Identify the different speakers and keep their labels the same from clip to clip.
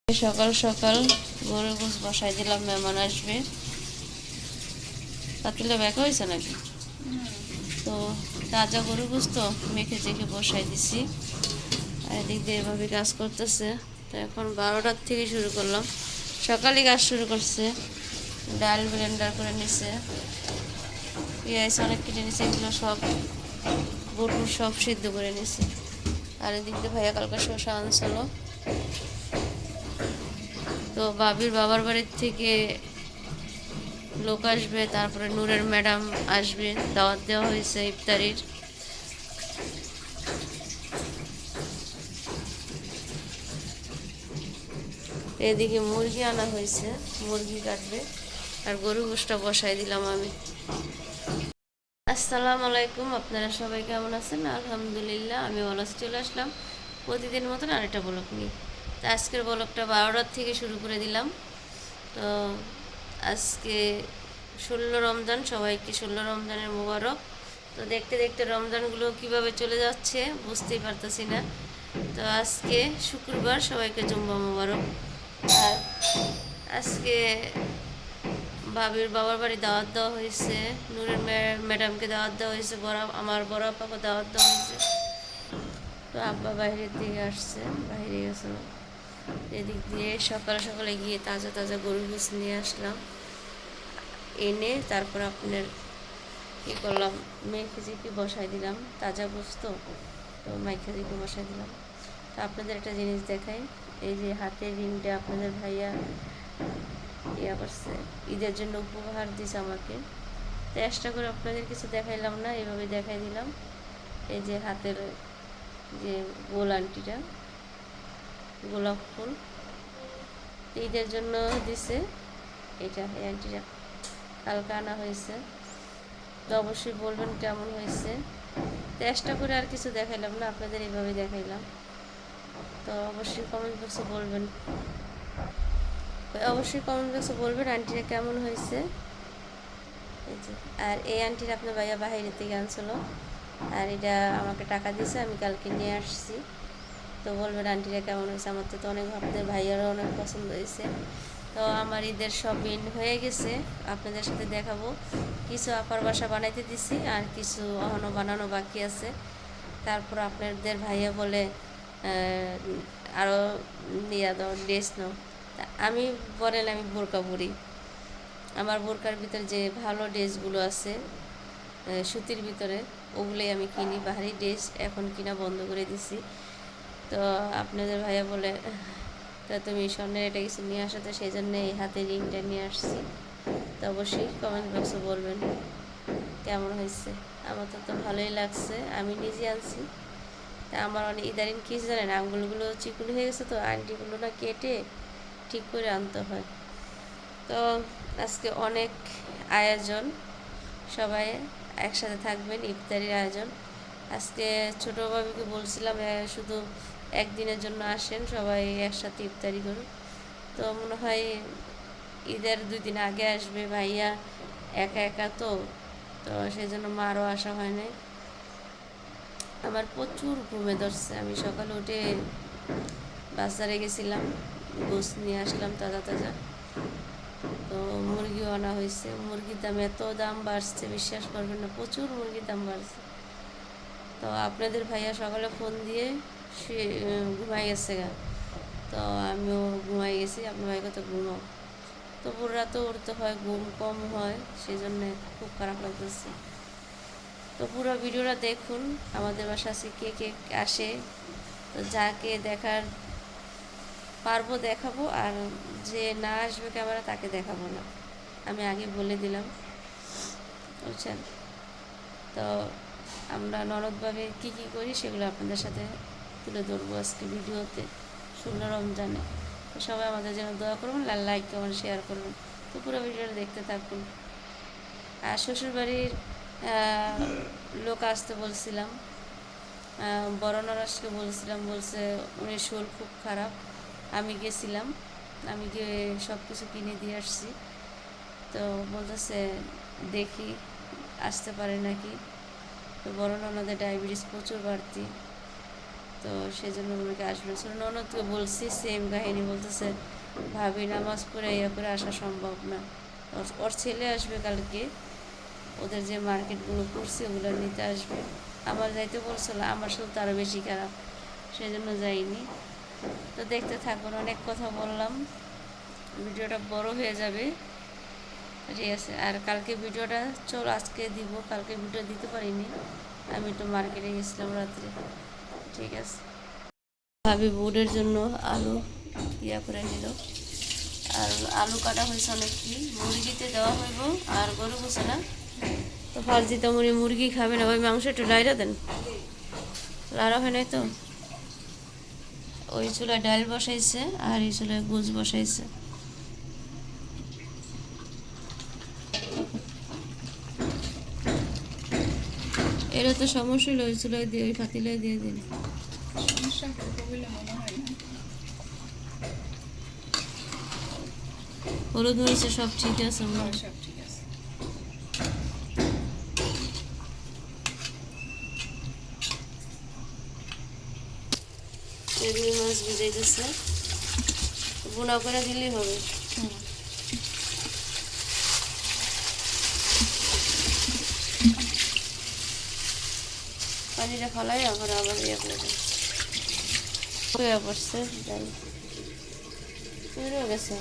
Speaker 1: সকাল সকাল গরুর গোশ বসাই দিলাম, মেহমান আসবে। পাতিলে ব্যাকা হয়েছে নাকি? তো তাজা গরুর গোশ তো মেখে চেখে বসাই দিছি, আর এদিক দিয়ে এভাবে কাজ করতেছে। তো এখন 12টার থেকে শুরু করলাম, সকালে কাজ শুরু করছে। ডাল ব্লেন্ডার করে নিছে, পেঁয়াজ অনেক কেটে নিছে, এগুলো সব বুট সব সিদ্ধ করে নিছে। আর এদিক দিয়ে ভাইয়া কালকে শসা আনছিল। তো বাবির বাবার বাড়ির থেকে লোক আসবে, তারপরে নূরের ম্যাডাম আসবে, দাওয়াত দেওয়া হয়েছে ইফতারির। এদিকে মুরগি আনা হয়েছে, মুরগি কাটবে, আর গরু গোশটা বসাই দিলাম আমি। আসসালামু আলাইকুম, আপনারা সবাই কেমন আছেন? আলহামদুলিল্লাহ, আমি অলস চলে আসলাম প্রতিদিন মতন আরেকটা ব্লগ নিয়ে। তো আজকের ব্লগটা 12টার থেকে শুরু করে দিলাম। তো আজকে 16 রমজান, সবাইকে 16 রমজানের মোবারক। তো দেখতে দেখতে রমজানগুলো কিভাবে চলে যাচ্ছে বুঝতেই পারতেছি না। তো আজকে শুক্রবার, সবাইকে জুম্মা মোবারক। আর আজকে ভাবির বাবার বাড়ি দাওয়াত দেওয়া হয়েছে, নূরের ম্যাডামকে দাওয়াত দেওয়া হয়েছে, আমার বড় আপাকে দাওয়াত দেওয়া হয়েছে। তো আব্বা বাইরের দিকে আসছে, বাইরে গেছে। এদিক দিয়ে সকালে সকালে গিয়ে তাজা তাজা গরুর গোশ নিয়ে আসলাম, এনে তারপর আপনার কী করলাম, মেখে চেখে বসাই দিলাম। তাজা গোশ তো মেখে চেখে বসাই দিলাম। তো আপনাদের একটা জিনিস দেখাই, এই যে হাতের রিংটা আপনাদের ভাইয়া ইয়া করছে, ঈদের জন্য উপহার দিছে আমাকে। তো চেষ্টা করে আপনাদের কিছু দেখাইলাম না, এভাবে দেখাই দিলাম। এই যে হাতের যে গোল আংটিটা, গোলাপ ফুল ঈদের জন্য দিছে। এটা এই আংটিটা কালকে আনা হয়েছে। তো অবশ্যই বলবেন কেমন হয়েছে। চেষ্টা করে আর কিছু দেখাইলাম না, আপনাদের এইভাবে দেখাইলাম। তো অবশ্যই কমেন্ট বক্সে বলবেন, আন্টিটা কেমন হয়েছে। এই যে, আর এই আন্টির আপনার ভাইয়া বাহিরের থেকে আনছিল, আর এটা আমাকে টাকা দিয়েছে, আমি কালকে নিয়ে আসছি। তো বলবেন আন্টিরা কেমন হয়েছে। আমার তো অনেক, আপনাদের ভাইয়ারও অনেক পছন্দ হয়েছে। তো আমার ঈদের শপিং হয়ে গেছে, আপনাদের সাথে দেখাবো। কিছু আপার বাসা বানাইতে দিছি, আর কিছু এখনও বানানো বাকি আছে। তারপর আপনাদের ভাইয়া বলে আরও নিয়ে দাও, ড্রেস নাও। তা আমি বলেন আমি বোরকা পরি, আমার বোরকার ভিতরে যে ভালো ড্রেসগুলো আছে সুতির ভিতরে, ওগুলোই আমি কিনি। বাহারি ড্রেস এখন কিনা বন্ধ করে দিছি। তো আপনাদের ভাইয়া বলে তা তুমি স্বর্ণের এটা কিছু নিয়ে আসো, তো সেই জন্য এই হাতে রিংটা নিয়ে আসছি। তো অবশ্যই কমেন্ট বক্সে বলবেন কেমন হয়েছে। আমার তো ভালোই লাগছে, আমি নিজে আনছি। তা আমার অনেক ইদারিং কী জানেন, আঙুলগুলো চিকুন হয়ে গেছে, তো আংটিগুলো না কেটে ঠিক করে আনতে হয়। তো আজকে অনেক আয়োজন, সবাই একসাথে থাকবেন, ইফতারির আয়োজন। আজকে ছোটো বাবুকে বলছিলাম শুধু একদিনের জন্য আসেন, সবাই একসাথে ইফতারি করুন। তো মনে হয় ঈদের 2 দিন আগে আসবে ভাইয়া, একা একা তো তো সেই জন্য মারও আসা হয় নাই। আমার প্রচুর ঘুমে ধরছে, আমি সকালে উঠে বাজারে গেছিলাম, গোশ নিয়ে আসলাম তাজা তাজা। তো মুরগিও আনা হয়েছে, মুরগির দাম এত দাম বাড়ছে, বিশ্বাস করবেন না, প্রচুর মুরগির দাম বাড়ছে। তো আপনাদের ভাইয়া সকালে ফোন দিয়ে সে ঘুমাই গেছে গা, তো আমিও ঘুমাই গেছি। আপনার ভাইকে তো ঘুমাও, তো পুরো রাতে উঠতে হয়, ঘুম কম হয়, সেই জন্যে খুব খারাপ লাগতেছে। তো পুরো ভিডিওটা দেখুন, আমাদের বাসা আছে কে কে আসে। তো যাকে দেখার পারবো দেখাবো, আর যে না আসবে ক্যামেরা তাকে দেখাবো না, আমি আগে বলে দিলাম, বুঝছেন। তো আমরা ননদভাবে কী কী করি সেগুলো আপনাদের সাথে তুলে ধরবো আজকে ভিডিওতে 16 রমজানে। তো সবাই আমাদের জন্য দোয়া করবেন, লাইক কমেন্ট শেয়ার করবেন। তো পুরো ভিডিওটা দেখতে থাকুন। আর শ্বশুরবাড়ির লোক আসতে বলছিলাম, বড় নরাসকে বলছিলাম, বলছে উনি শরীর খুব খারাপ। আমি গেছিলাম, আমি গিয়ে সব কিছু কিনে দিয়ে আসছি। তো বলতেছে দেখি আসতে পারে নাকি। তো বড় ননদের ডায়াবেটিস প্রচুর বাড়তি, তো সেই জন্য ওনাকে আসবে ছিল। ননদকে বলছি, সেম কাহিনী বলতেছে, ভাবি নামাজ পড়ে ইয়ে করে আসা সম্ভব না। ওর ছেলে আসবে কালকে, ওদের যে মার্কেটগুলো করছে ওগুলো নিতে আসবে। আমার যাইতে বলছিল, আমার সাথে তো আরও বেশি খারাপ, সেই জন্য যাইনি। তো দেখতে থাকুন, অনেক কথা বললাম, ভিডিওটা বড় হয়ে যাবে, ঠিক আছে। আর কালকে ভিডিওটা আজকে দিব, কালকে ভিডিও দিতে পারিনি, আমি একটু মার্কেটে গেছিলাম রাত্রে, ঠিক আছে। ভাবি বোর্ডের জন্য আলু ইয়া করে নিল, আর আলু কাটা হয়েছে অনেকটি, মুরগিতে দেওয়া হইব আর গরু বসে না তো ফার্জি তো মুরগি খাবে না, ওই মাংস একটু লাইরা দেন, লাড়া হয় নাই তো। ওই চুলায় ডাল বসাইছে আর এই চুলায় গুজ বসাইছে। এরা তো সমস্যা হলো, ওই চুলায় দিয়ে ওই পাতিলায় দিয়ে দিন। হলুদ হয়েছে, সব ঠিক আছে, সব ঠিক আছে। রুই মাছ ভিজাইতেছে, বোনা করে দিলেই হবে। পানিটা ফলাই আবার আবার ইয়ে করে দেয়, হয়ে পড়ছে ডাল গেছে।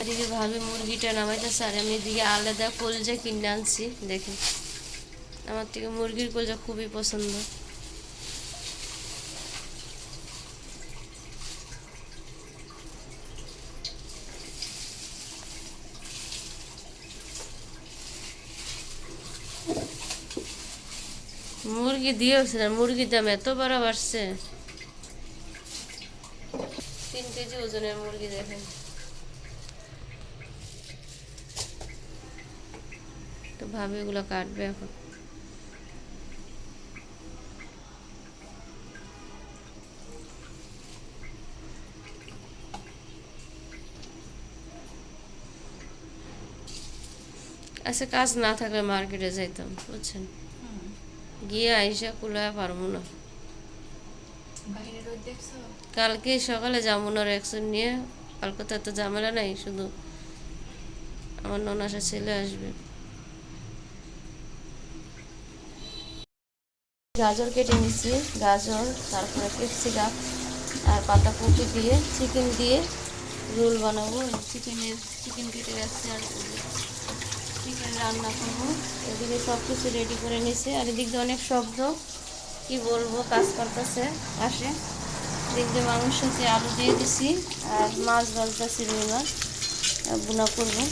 Speaker 1: এদিকে ভাবি মুরগিটা নামাইতেছে, আর আমি এদিকে আলাদা কলজা কিনে আনছি। দেখেন, আমার থেকে মুরগির কলজা খুবই পছন্দ। মুরগি দিয়েছে না, মুরগির দাম এত বড় বাড়ছে, 3 কেজি ওজনের মুরগি। দেখেন, তো ভাবি এগুলো কাটবে এখন। আচ্ছা, কাজ না থাকলে মার্কেটে যাইতাম, বুঝছেন, গিয়ে আইসা কুলায় পারবো না। কালকে সকালে যাবো না রিয়াকশন নিয়ে, কালকে তো এত ঝামেলা নাই, শুধু আমার ননাসা ছেলে আসবে। গাজর কেটে নিচ্ছি, গাজর, তারপরে ক্যাপসিকাম আর পাতাকপি দিয়ে চিকেন দিয়ে রোল বানাবো। চিকেন কেটে রাখছি আর চিকেন রান্না করবো। এদিকে সব কিছু রেডি করে নিছে, আর এদিক দিয়ে অনেক শব্দ, কি বলবো, কাজ করতেছে আসে। এদিক দিয়ে মাংসতে আলু দিয়ে দিছি, আর মাছ ভাজতেছি, রুই মাছ বোনা করবো।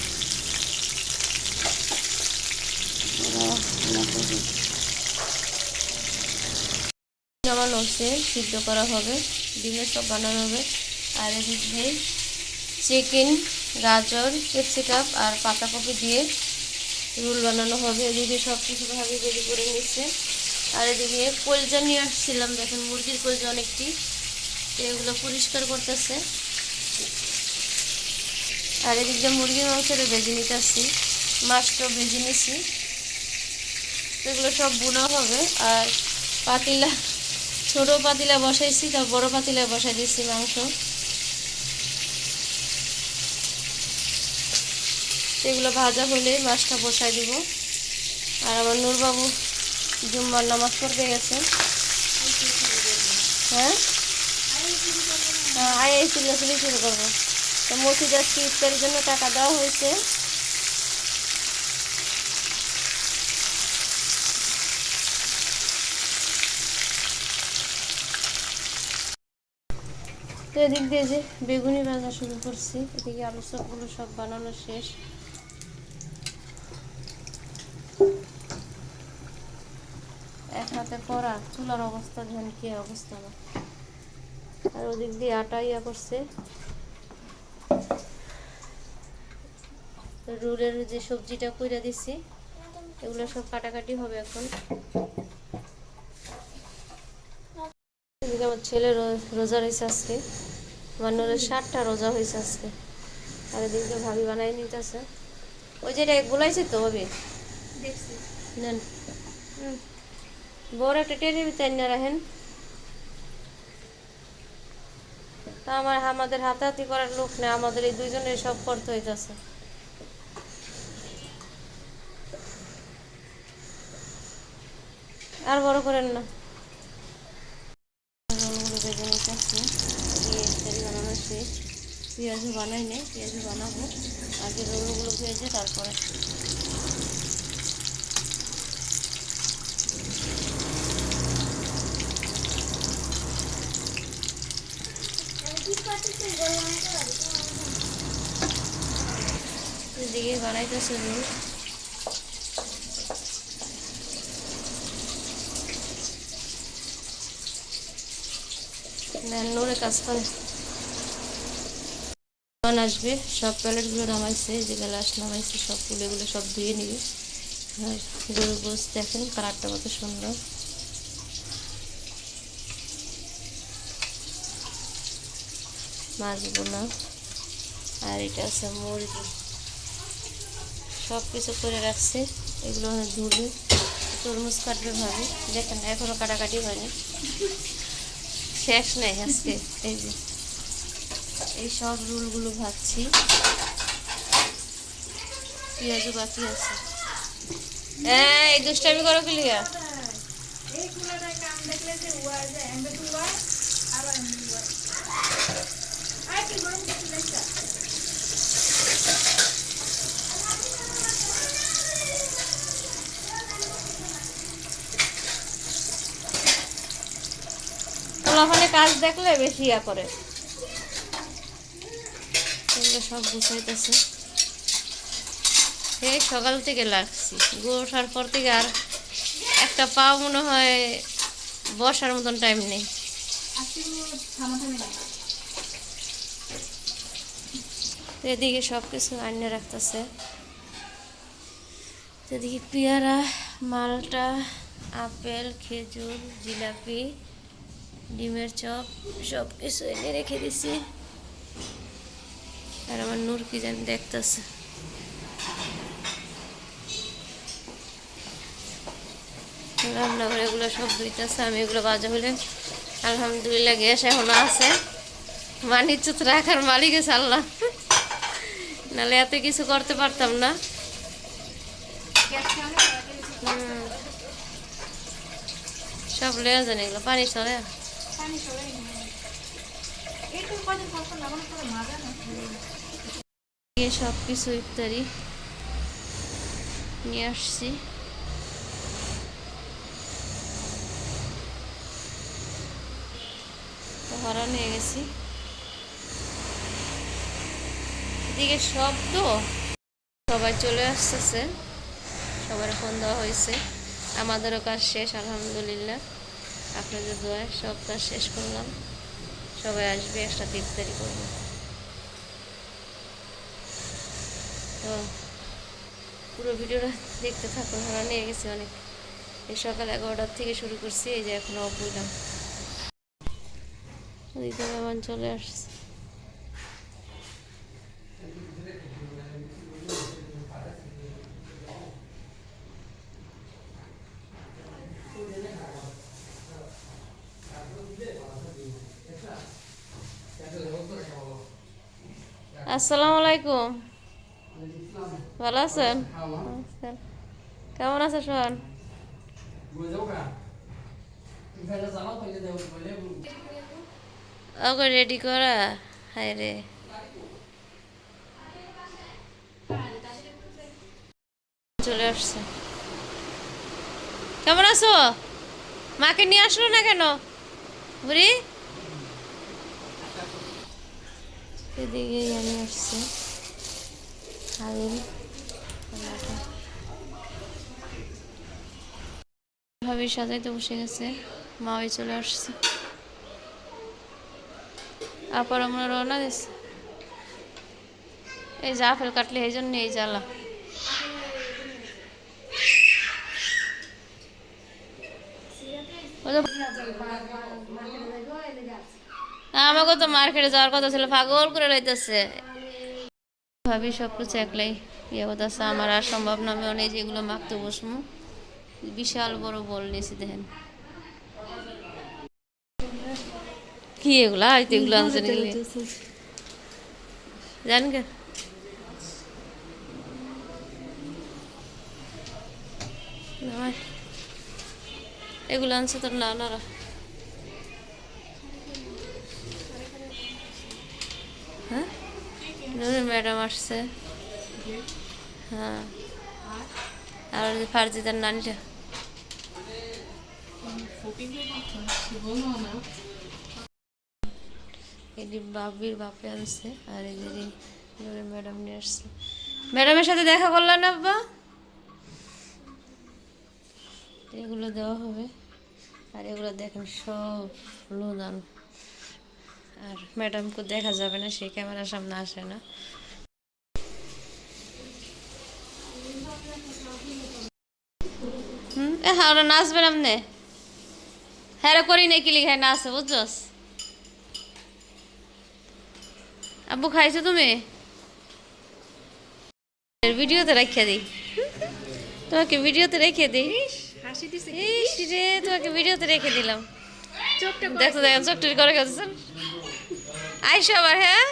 Speaker 1: নামানো হচ্ছে, সিদ্ধ করা হবে, ডিমের সব বানানো হবে। আর এদিক দিয়ে চিকেন, গাজর, ক্যাপসিকাম আর পাতাকপি দিয়ে রোল বানানো হবে। এদিকে সব কিছু ভাবে রেডি করে নিচ্ছে। আর এদিকে কলজা নিয়ে আসছিলাম, দেখেন মুরগির কলজা অনেকটি, এগুলো পরিষ্কার করতেছে। আর এদিক দিয়ে মুরগির মাংসটা ভেজে নিতে আসছি, মাছটাও ভেজে নিছি। এগুলো সব বোনা হবে। আর পাতিলা, ছোট পাতিলা বসাইছি, তার বড় পাতিলা বসাই দিয়েছি মাংস। এগুলো ভাজা হলে মাছটা বসাই দিব। আর আমার নূরবাবু জুম্মার নামাজ পড়তে গেছে। হ্যাঁ, আইআই চিল্লাচিল্লি শুরু করবো। তো মসজিদ আজকে ইফতারের জন্য টাকা দেওয়া হয়েছে। তো এদিক দিয়ে যে বেগুনি ভাজা শুরু করছি, এদিকে আলু চপগুলো সব বানানো শেষ। এক হাতে করা, চুলার অবস্থা ধ্যান কি অবস্থা না। আর ওদিক দিয়ে আটা ইয়া করছে, রোলের যে সবজিটা কইরা দিছি, এগুলো সব কাটাকাটি হবে এখন। এদিকে আমার ছেলে রোজা রয়েছে আজকে, আমার নূরের 7টা রোজা হয়েছে আজকে। আর এদিকে ভাবি বানাই নিতেছে, ওই যেটা বলাইছে তো ভাবি, নেন বড় একটা টেনে ভিতরে না রাখেন। তা আমাদের হাতাহাতি করার লোক নেই, আমাদের এই দুইজনের সব করতে হইতেছে। আর বড় করেন না। রোলগুলো ভেজে নিতেছি, দিয়ে ইফতারি বানানো শেষ। পেঁয়াজও বানাই নেই, পেঁয়াজও বানাবো। আগে রোলগুলো ভেজে তারপরে এদিকে বানাইতেছে রোল। নূরে কাজ করে আসবে। সব প্যালেটগুলো নামাইছে, যে গ্লাস নামাইছে সবগুলো, এগুলো সব ধুয়ে নিবে। আর গরুর গোস দেখেন কালারটা কত সুন্দর। মাছ বোনা, আর এটা আছে মুরগি, সব কিছু করে রাখছে। এগুলো ধুবে, তরমুজ কাটবে ভাবে। দেখেন এখনো কাটাকাটি হয়নি, শেষ নেই আজকে। এই যে এই সব রোলগুলো ভাজছি, পেঁয়াজও বাকি আছে। এই দুষ্টামি করো কি লিগা? ওখানে কাজ দেখলে বেশি ইয়া করে। এগুলো সব গুছাইতেছে। এই সকাল থেকে লাগছি, গোসার পর থেকে আর একটা পাও মনে হয় বসার মতন টাইম নেই। এদিকে সব কিছু আনিয়ে রাখতেছে। এদিকে পেয়ারা, মালটা, আপেল, খেজুর, জিলাপি, ডিমের চপ সব কিছু এনে রেখে দিছি। আর আমার নূর কি জানি দেখতেছে। রান্নাঘরে এগুলো সব ধুইতেছে, আমি এগুলো বাজা হইলে আলহামদুলিল্লাহ গ্যাস এখনো আছে। মানিচ্যুত রাখার মালিক আছে আল্লাহ, নাহলে এত কিছু করতে পারতাম না। সব লেয়া জানি এগুলো পানি চলে। সব কিছু ইফতারি নিয়ে আসছি। ভরা নিয়ে গেছি। এদিকে শব্দ, সবাই চলে আসতেছে, সবার ফোন দেওয়া হয়েছে। আমাদেরও কাজ শেষ আলহামদুলিল্লাহ, আপনাদের দোয়ায় সব কাজ শেষ করলাম। সবাই আসবে, একসাথে ইফতারি করবো। তো পুরো ভিডিওটা দেখতে থাকুন। আমরা নিয়ে গেছি অনেক, এই সকাল 11টার থেকে শুরু করছি, এই যে এখনো অফ হইলাম। ওইদিকে মেহমান চলে আসছে। আসসালামু আলাইকুম, ভালো আছেন? কেমন আছে সোহান? ওকে রেডি করা, হায় রে। চলে আসছে। কেমন আছো? মাকে নিয়ে আসলো না কেন বুড়ি? এদিকে আমি আসছি। ভাবি সাজাইতে বসে গেছে, মা ওই চলে আসছে। আপার আমরা রওনা দিচ্ছে। এই যে আপেল কাটলে এই জন্য এই জ্বালা। আমাকে তো মার্কেটে যাওয়ার কথা ছিল, পাগল করে লাইতেছে। ভাবি সব কিছু একলাই ইয়ে করতেছে, আমার আর সম্ভব না। আমি অনেক যেগুলো মাখতে বসমু বিশাল বড় বল নিয়েছি দেখেন। কি এগুলা, হয়তো এগুলো আনছেন জানেন কে? এগুলো আনছে তোর নানারা। হ্যাঁ, ম্যাডাম আসছে। হ্যাঁ, আর ওই যে ফারজিদার নানিটা। এটি বাবির বাপে আনছে, আর এদের ম্যাডাম নিয়ে আসছে। ম্যাডামের সাথে দেখা করলেন আব্বা? এগুলো দেওয়া হবে। আর এগুলো দেখেন সব অনুদান। আর ম্যাডামকে দেখা যাবে না, সেই ক্যামেরার সামনে আসে না। হ্যাঁ, ওরা নাচবে নামনে। হ্যাঁ করি নাকি লিখায় না আছে, বুঝছস? আব্বু খাইছো তুমি? ভিডিওতে রেখে দিই, তোমাকে ভিডিওতে রেখে দিই। ইস রে, তোমাকে ভিডিওতে রেখে দিলাম। দেখো দেখো চোখটা করে গেছেন। আইসো আবার। হ্যাঁ।